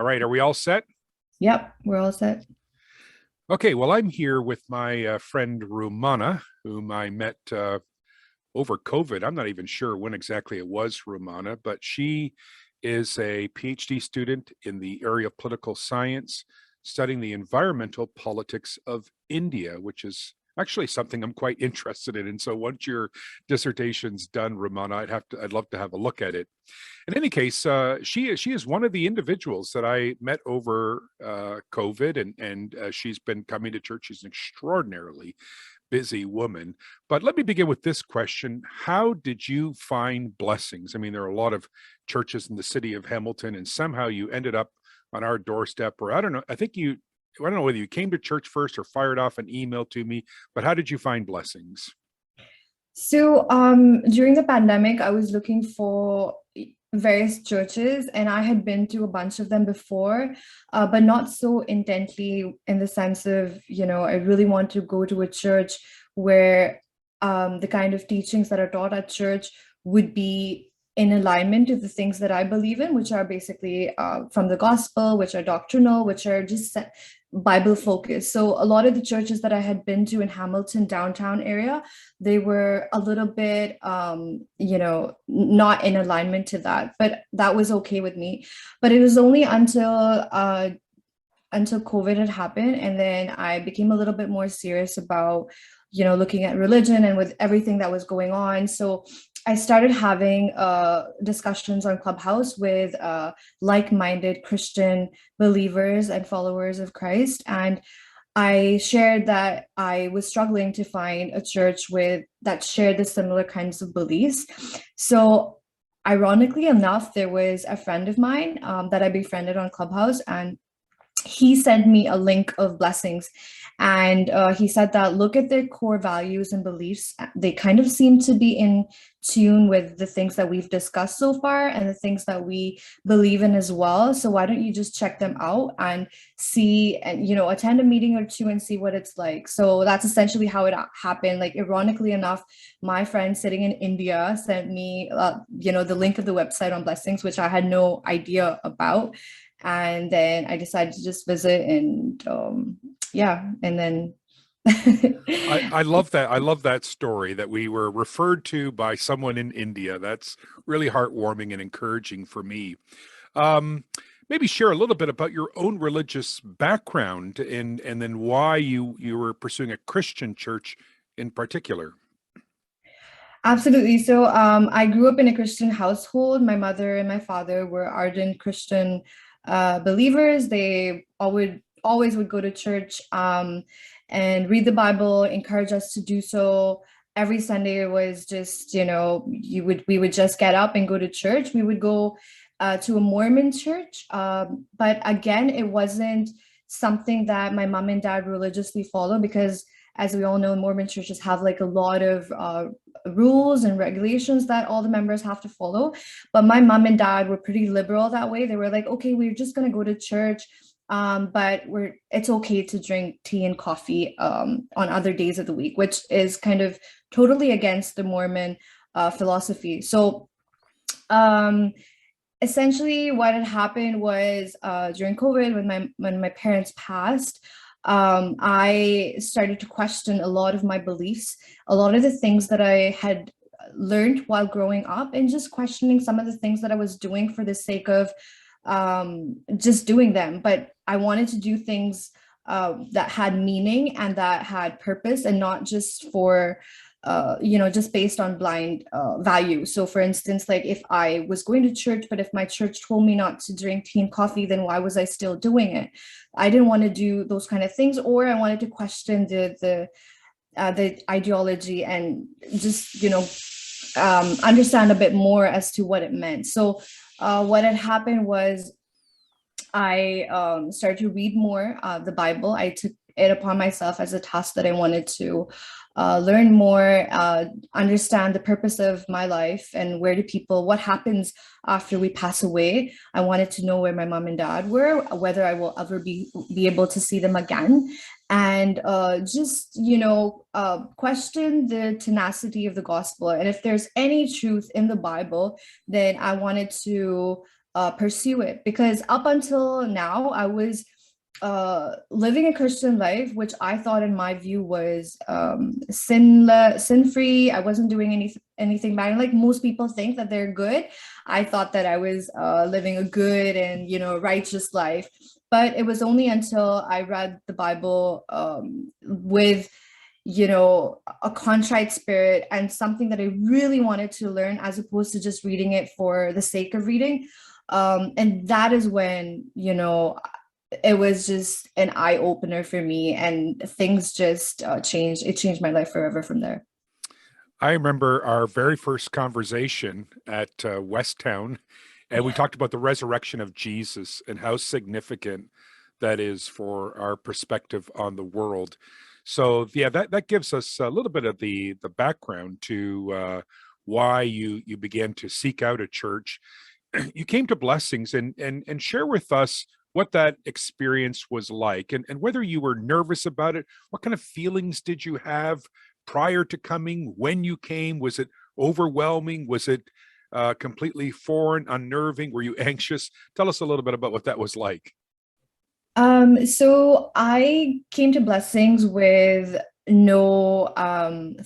All right, are we all set? Yep, we're all set. Okay, well, I'm here with my friend Roomana, whom I met over COVID. I'm not even sure when exactly it was, Roomana, but she is a PhD student in the area of political science, studying the environmental politics of India, which is actually something I'm quite interested in. And so once your dissertation's done, Romana, I'd love to have a look at it. In any case, she is one of the individuals that I met over COVID, and she's been coming to church. She's an extraordinarily busy woman. But let me begin with this question: how did you find blessings? I mean, there are a lot of churches in the city of Hamilton, and somehow you ended up on our doorstep. Or I don't know. I don't know whether you came to church first or fired off an email to me. But how did you find blessings? During the pandemic, I was looking for various churches, and I had been to a bunch of them before, but not so intently in the sense of, I really want to go to a church where the kind of teachings that are taught at church would be in alignment to the things that I believe in, which are basically from the gospel, which are doctrinal, which are just Bible focused. So a lot of the churches that I had been to in Hamilton downtown area, they were a little bit not in alignment to that, but that was okay with me. But it was only until COVID had happened, and then I became a little bit more serious about looking at religion and with everything that was going on. So I started having discussions on Clubhouse with like-minded Christian believers and followers of Christ, and I shared that I was struggling to find a church with that shared the similar kinds of beliefs. So ironically enough, there was a friend of mine that I befriended on Clubhouse, and he sent me a link of blessings, and he said that look at their core values and beliefs. They kind of seem to be in tune with the things that we've discussed so far and the things that we believe in as well. So why don't you just check them out and see, and attend a meeting or two and see what it's like. So that's essentially how it happened. Like, ironically enough, my friend sitting in India sent me the link of the website on blessings, which I had no idea about. And then I decided to just visit, and yeah, and then I love that. I love that story that we were referred to by someone in India. That's really heartwarming and encouraging for me. Um, Maybe share a little bit about your own religious background and then why you were pursuing a Christian church in particular. Absolutely. So I grew up in a Christian household. My mother and my father were ardent Christian believers. They always would go to church and read the Bible, encourage us to do so. Every Sunday it was just, we would just get up and go to church. We would go to a Mormon church, but again, it wasn't something that my mom and dad religiously follow, because as we all know, Mormon churches have like a lot of rules and regulations that all the members have to follow. But my mom and dad were pretty liberal that way. They were like, okay, we're just going to go to church, but it's okay to drink tea and coffee on other days of the week, which is kind of totally against the Mormon philosophy. So um, essentially what had happened was during COVID, when my parents passed, I started to question a lot of my beliefs, a lot of the things that I had learned while growing up, and just questioning some of the things that I was doing for the sake of just doing them. But I wanted to do things that had meaning and that had purpose, and not just for just based on blind value. So for instance, like if I was going to church, but if my church told me not to drink tea and coffee, then why was I still doing it? I didn't want to do those kind of things, or I wanted to question the ideology and just understand a bit more as to what it meant. So what had happened was I started to read more the Bible. I took it upon myself as a task that I wanted to learn more, understand the purpose of my life, and what happens after we pass away. I wanted to know where my mom and dad were, whether I will ever be able to see them again, and just question the tenacity of the gospel. And if there's any truth in the Bible, then I wanted to pursue it, because up until now I was living a Christian life, which I thought in my view was sin free. I wasn't doing anything bad. And like most people think that they're good, I thought that I was living a good and righteous life. But it was only until I read the Bible with a contrite spirit and something that I really wanted to learn, as opposed to just reading it for the sake of reading. And that is when it was just an eye opener for me, and things just changed. It changed my life forever from there. I remember our very first conversation at West Town, and we talked about the resurrection of Jesus and how significant that is for our perspective on the world. So yeah, that gives us a little bit of the background to why you began to seek out a church. You came to Blessings, and share with us what that experience was like, and whether you were nervous about it. What kind of feelings did you have prior to coming? When you came, was it overwhelming? Was it completely foreign, unnerving? Were you anxious? Tell us a little bit about what that was like. So I came to Blessings with no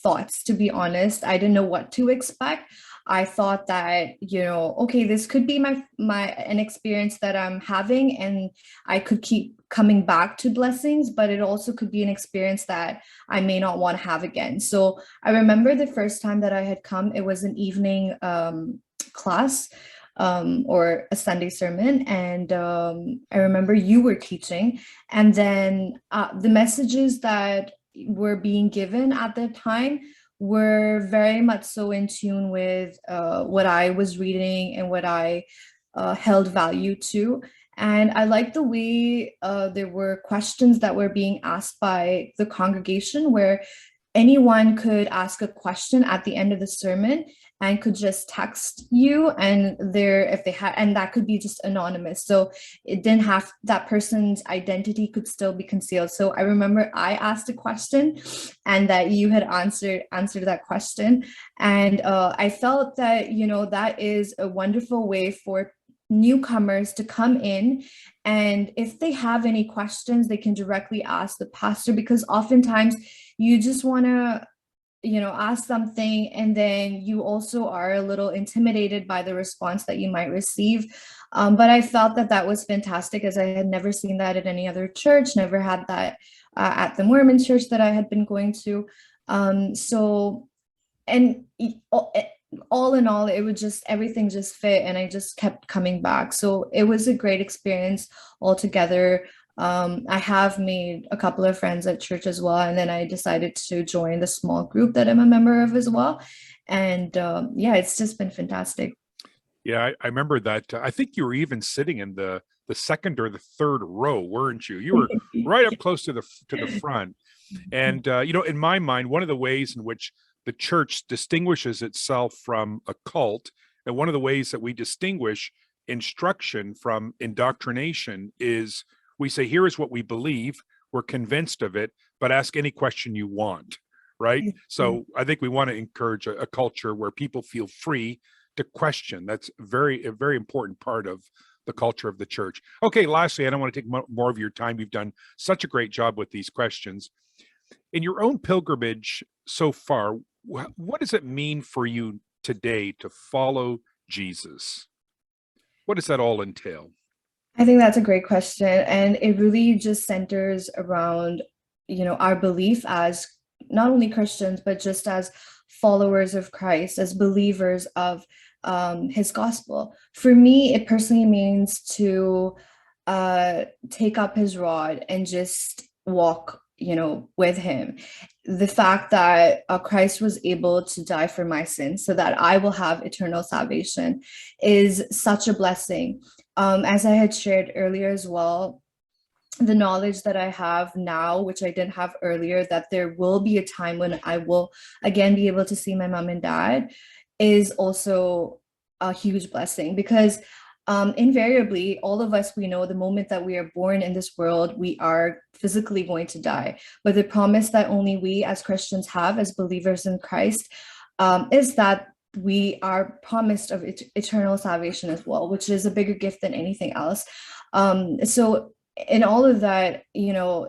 thoughts, to be honest. I didn't know what to expect. I thought that, okay, this could be an experience that I'm having, and I could keep coming back to Blessings, but it also could be an experience that I may not want to have again. So I remember the first time that I had come, it was an evening class, or a Sunday sermon. And I remember you were teaching, and then the messages that were being given at the time were very much so in tune with what I was reading and what I held value to. And I liked the way there were questions that were being asked by the congregation, where anyone could ask a question at the end of the sermon and could just text you, and there if they had, and that could be just anonymous, so it didn't have, that person's identity could still be concealed. So I remember I asked a question, and that you had answered that question. And I felt that that is a wonderful way for newcomers to come in, and if they have any questions they can directly ask the pastor, because oftentimes you just want to ask something, and then you also are a little intimidated by the response that you might receive. But I felt that that was fantastic, as I had never seen that at any other church, never had that at the Mormon church that I had been going to. So and all in all, it would just, everything just fit, and I just kept coming back. So it was a great experience altogether. I have made a couple of friends at church as well, and then I decided to join the small group that I'm a member of as well. And yeah, it's just been fantastic. Yeah, I remember that. I think you were even sitting in the second or the third row, weren't you? You were right up close to the front. And in my mind, one of the ways in which the church distinguishes itself from a cult, and one of the ways that we distinguish instruction from indoctrination, is we say, here is what we believe, we're convinced of it, but ask any question you want, right? So I think we want to encourage a culture where people feel free to question. That's a very important part of the culture of the church. Okay, lastly, I don't want to take more of your time. You've done such a great job with these questions. In your own pilgrimage so far, what does it mean for you today to follow Jesus? What does that all entail? I think that's a great question. And it really just centers around, our belief as not only Christians, but just as followers of Christ, as believers of his gospel. For me, it personally means to take up his rod and just walk, with him. The fact that Christ was able to die for my sins so that I will have eternal salvation is such a blessing. As I had shared earlier as well, the knowledge that I have now, which I didn't have earlier, that there will be a time when I will again be able to see my mom and dad, is also a huge blessing, because invariably, all of us, we know the moment that we are born in this world, we are physically going to die. But the promise that only we as Christians have, as believers in Christ, is that we are promised of eternal salvation as well, which is a bigger gift than anything else. So in all of that,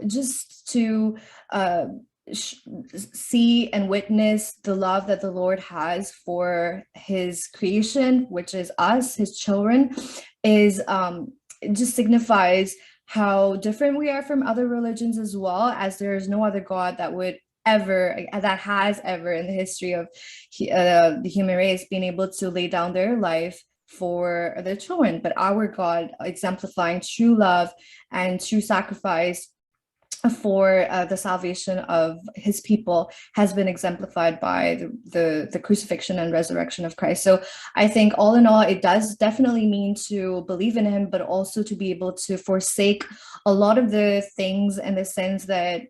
just to uh, see and witness the love that the Lord has for his creation, which is us, his children, is it just signifies how different we are from other religions, as well as there is no other God that has ever in the history of the human race been able to lay down their life for their children. But our God, exemplifying true love and true sacrifice for the salvation of his people, has been exemplified by the crucifixion and resurrection of Christ. So I think all in all, it does definitely mean to believe in him, but also to be able to forsake a lot of the things and the sins that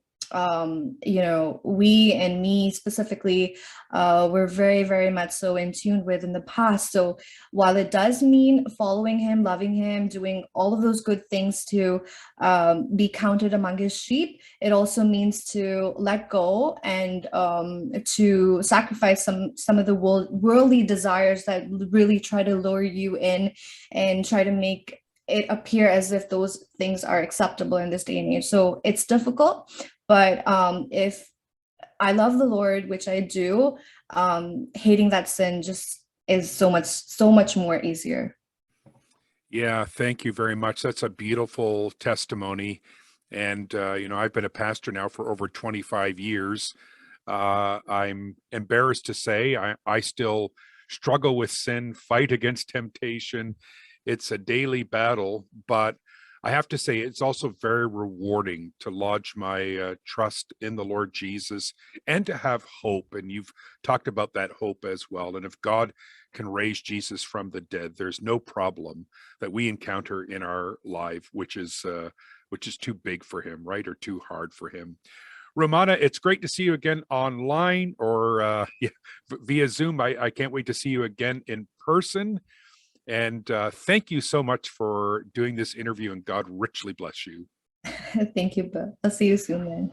we and me specifically were very, very much so in tune with in the past. So while it does mean following him, loving him, doing all of those good things to be counted among his sheep, it also means to let go and to sacrifice some of the worldly desires that really try to lure you in and try to make it appear as if those things are acceptable in this day and age. So it's difficult, but if I love the Lord, which I do, hating that sin just is so much more easier. Yeah, thank you very much. That's a beautiful testimony. And, I've been a pastor now for over 25 years. I'm embarrassed to say I still struggle with sin, fight against temptation. It's a daily battle, but I have to say it's also very rewarding to lodge my trust in the Lord Jesus and to have hope. And you've talked about that hope as well. And if God can raise Jesus from the dead, there's no problem that we encounter in our life which is too big for him, right, or too hard for him. Romana, it's great to see you again online or yeah, via Zoom. I can't wait to see you again in person. And thank you so much for doing this interview, and God richly bless you. Thank you, but I'll see you soon then.